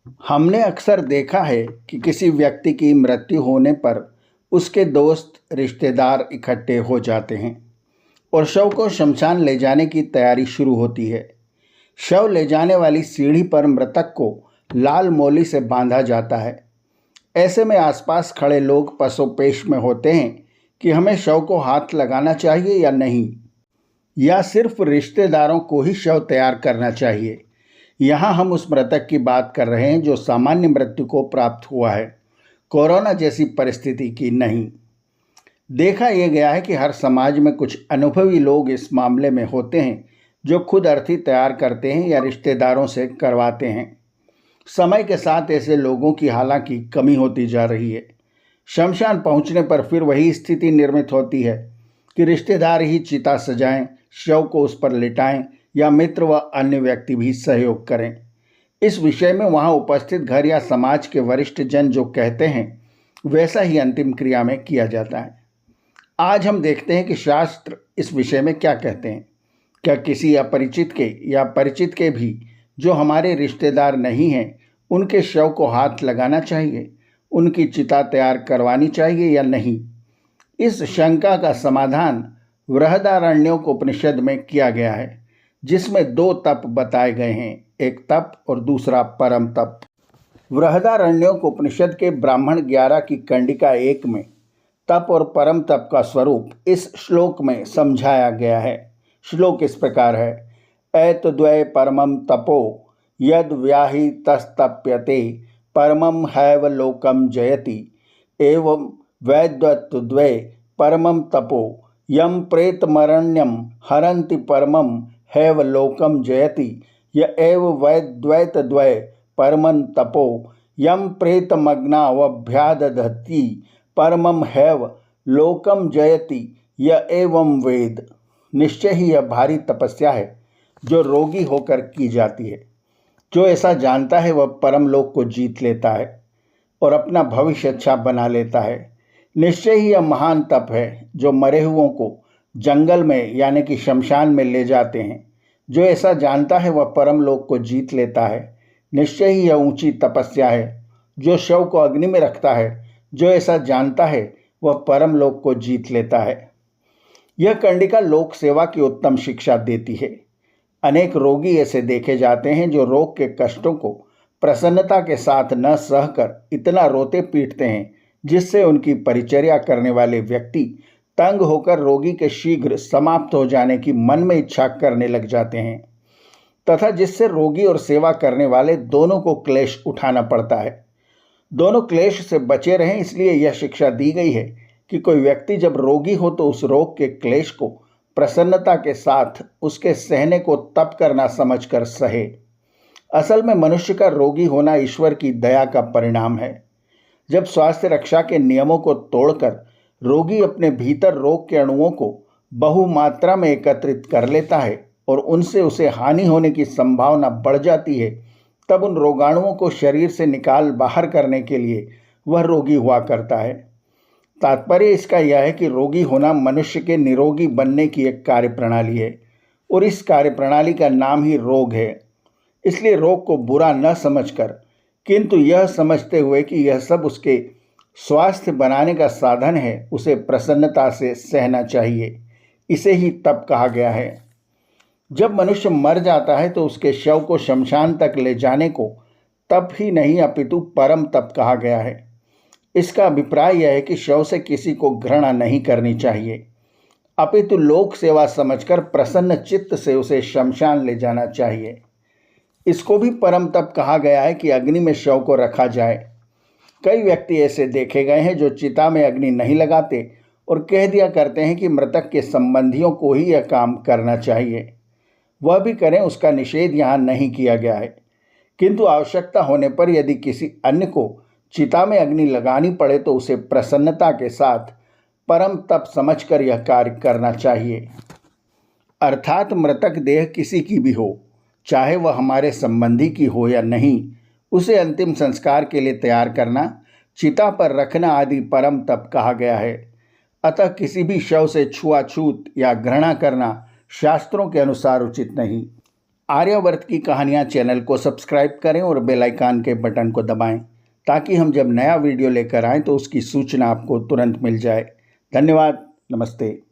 हमने अक्सर देखा है कि किसी व्यक्ति की मृत्यु होने पर उसके दोस्त रिश्तेदार इकट्ठे हो जाते हैं और शव को शमशान ले जाने की तैयारी शुरू होती है। शव ले जाने वाली सीढ़ी पर मृतक को लाल मोली से बांधा जाता है। ऐसे में आसपास खड़े लोग पसोपेश में होते हैं कि हमें शव को हाथ लगाना चाहिए या नहीं, या सिर्फ रिश्तेदारों को ही शव तैयार करना चाहिए। यहाँ हम उस मृतक की बात कर रहे हैं जो सामान्य मृत्यु को प्राप्त हुआ है, कोरोना जैसी परिस्थिति की नहीं। देखा यह गया है कि हर समाज में कुछ अनुभवी लोग इस मामले में होते हैं जो खुद अर्थी तैयार करते हैं या रिश्तेदारों से करवाते हैं। समय के साथ ऐसे लोगों की हालांकि कमी होती जा रही है। शमशान पहुंचने पर फिर वही स्थिति निर्मित होती है कि रिश्तेदार ही चिता सजाएं, शव को उस पर लिटाएं या मित्र व अन्य व्यक्ति भी सहयोग करें। इस विषय में वहां उपस्थित घर या समाज के वरिष्ठ जन जो कहते हैं वैसा ही अंतिम क्रिया में किया जाता है। आज हम देखते हैं कि शास्त्र इस विषय में क्या कहते हैं। क्या किसी अपरिचित के या परिचित के भी जो हमारे रिश्तेदार नहीं हैं उनके शव को हाथ लगाना चाहिए, उनकी चिता तैयार करवानी चाहिए या नहीं? इस शंका का समाधान बृहदारण्यक उपनिषद में किया गया है, जिसमें दो तप बताए गए हैं, एक तप और दूसरा परम तप। बृहदारण्यक उपनिषद के ब्राह्मण 11 की कंडिका 1 में तप और परम तप का स्वरूप इस श्लोक में समझाया गया है। श्लोक इस प्रकार है: एतद्वै परमं तपो यद व्याहि तस्तप्यते परमं हैव लोकम जयति एवं वैद्वत्द्वै परमं तपो यम प्रेतमरण्यम हरन्ति परमं हैव लोकम जयति य एव वैद्वैतद्वै परमं तपो यम प्रेतमग्नावभ्यादधति परमं हैव लोकम जयति य एवं वेद। निश्चय ही यह भारी तपस्या है जो रोगी होकर की जाती है। जो ऐसा जानता है वह परम लोक को जीत लेता है और अपना भविष्य अच्छा बना लेता है। निश्चय ही यह महान तप है जो मरे हुओं को जंगल में यानी कि शमशान में ले जाते हैं। जो ऐसा जानता है वह परम लोक को जीत लेता है। निश्चय ही यह ऊंची तपस्या है जो शव को अग्नि में रखता है। जो ऐसा जानता है वह परम लोक को जीत लेता है। यह कंडिका लोक सेवा की उत्तम शिक्षा देती है। अनेक रोगी ऐसे देखे जाते हैं जो रोग के कष्टों को प्रसन्नता के साथ न सहकर इतना रोते पीटते हैं जिससे उनकी परिचर्या करने वाले व्यक्ति तंग होकर रोगी के शीघ्र समाप्त हो जाने की मन में इच्छा करने लग जाते हैं, तथा जिससे रोगी और सेवा करने वाले दोनों को क्लेश उठाना पड़ता है। दोनों क्लेश से बचे रहें, इसलिए यह शिक्षा दी गई है कि कोई व्यक्ति जब रोगी हो तो उस रोग के क्लेश को प्रसन्नता के साथ उसके सहने को तप करना समझकर सहे। असल में मनुष्य का रोगी होना ईश्वर की दया का परिणाम है। जब स्वास्थ्य रक्षा के नियमों को तोड़कर रोगी अपने भीतर रोग के अणुओं को बहुमात्रा में एकत्रित कर लेता है और उनसे उसे हानि होने की संभावना बढ़ जाती है, तब उन रोगाणुओं को शरीर से निकाल बाहर करने के लिए वह रोगी हुआ करता है। तात्पर्य इसका यह है कि रोगी होना मनुष्य के निरोगी बनने की एक कार्यप्रणाली है और इस कार्यप्रणाली का नाम ही रोग है। इसलिए रोग को बुरा न समझकर, किंतु यह समझते हुए कि यह सब उसके स्वास्थ्य बनाने का साधन है, उसे प्रसन्नता से सहना चाहिए। इसे ही तप कहा गया है। जब मनुष्य मर जाता है तो उसके शव को शमशान तक ले जाने को तप ही नहीं अपितु परम तप कहा गया है। इसका अभिप्राय यह है कि शव से किसी को घृणा नहीं करनी चाहिए, अपितु लोक सेवा समझकर प्रसन्न चित्त से उसे शमशान ले जाना चाहिए। इसको भी परम तप कहा गया है कि अग्नि में शव को रखा जाए। कई व्यक्ति ऐसे देखे गए हैं जो चिता में अग्नि नहीं लगाते और कह दिया करते हैं कि मृतक के संबंधियों को ही यह काम करना चाहिए। वह भी करें, उसका निषेध यहाँ नहीं किया गया है, किंतु आवश्यकता होने पर यदि किसी अन्य को चिता में अग्नि लगानी पड़े तो उसे प्रसन्नता के साथ परम तप समझकर यह कार्य करना चाहिए। अर्थात मृतक देह किसी की भी हो, चाहे वह हमारे संबंधी की हो या नहीं, उसे अंतिम संस्कार के लिए तैयार करना, चिता पर रखना आदि परम तप कहा गया है। अतः किसी भी शव से छुआछूत या घृणा करना शास्त्रों के अनुसार उचित नहीं। आर्यावर्त की कहानियाँ चैनल को सब्सक्राइब करें और बेल आइकन के बटन को दबाएं ताकि हम जब नया वीडियो लेकर आएँ तो उसकी सूचना आपको तुरंत मिल जाए। धन्यवाद। नमस्ते।